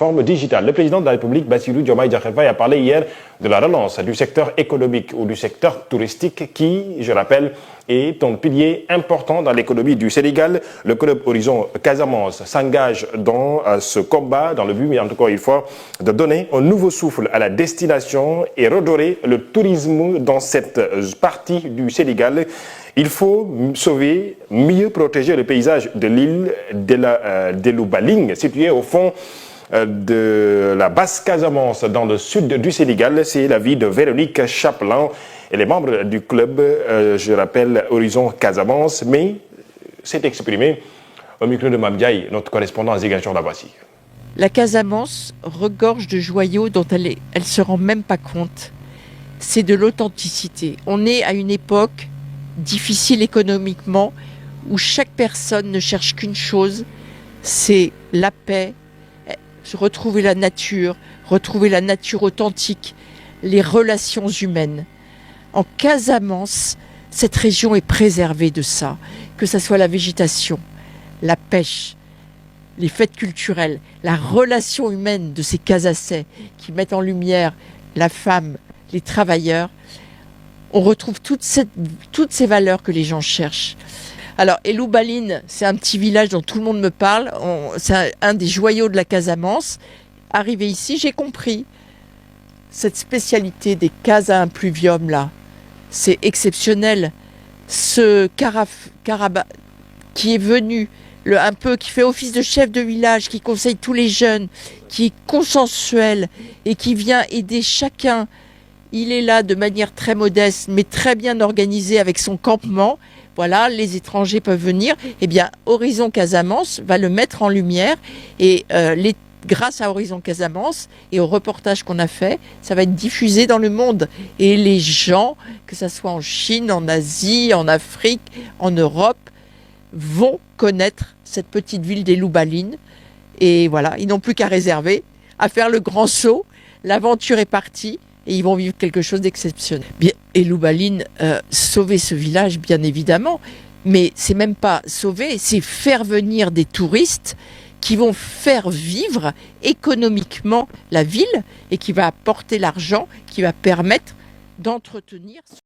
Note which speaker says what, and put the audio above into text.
Speaker 1: Forme digitale. Le président de la République, Bassirou Diomaye Diakhar Faye, a parlé hier de la relance du secteur économique ou du secteur touristique qui, je rappelle, est un pilier important dans l'économie du Sénégal. Le club Horizon Casamance s'engage dans ce combat, dans le but, mais encore une fois, de donner un nouveau souffle à la destination et redorer le tourisme dans cette partie du Sénégal. Il faut sauver, mieux protéger le paysage de l'île de Loubaling, située au fond de la basse Casamance dans le sud du Sénégal. C'est l'avis de Véronique Chaplin et les membres du club, je rappelle, Horizon Casamance, mais s'est exprimé au micro de Mabdiaye, notre correspondant à Ziguinchor d'Abbassi.
Speaker 2: La Casamance regorge de joyaux dont elle se rend même pas compte. C'est de l'authenticité. On est à une époque difficile économiquement où chaque personne ne cherche qu'une chose, c'est la paix, retrouver la nature authentique, les relations humaines. En Casamance, cette région est préservée de ça, que ce soit la végétation, la pêche, les fêtes culturelles, la relation humaine de ces Casacais qui mettent en lumière la femme, les travailleurs. On retrouve toutes ces valeurs que les gens cherchent. Alors, Loubaling, c'est un petit village dont tout le monde me parle. C'est un des joyaux de la Casamance. Arrivé ici, j'ai compris cette spécialité des casa impluvium là. C'est exceptionnel. Ce caraba qui est venu, qui fait office de chef de village, qui conseille tous les jeunes, qui est consensuel et qui vient aider chacun. Il est là de manière très modeste, mais très bien organisé avec son campement. Voilà, les étrangers peuvent venir. Eh bien, Horizon Casamance va le mettre en lumière. Et grâce à Horizon Casamance et au reportage qu'on a fait, ça va être diffusé dans le monde. Et les gens, que ce soit en Chine, en Asie, en Afrique, en Europe, vont connaître cette petite ville des Loubalines. Et voilà, ils n'ont plus qu'à réserver, à faire le grand saut. L'aventure est partie. Et ils vont vivre quelque chose d'exceptionnel. Et Loubaling, sauver ce village, bien évidemment, mais c'est même pas sauver, c'est faire venir des touristes qui vont faire vivre économiquement la ville et qui va apporter l'argent qui va permettre d'entretenir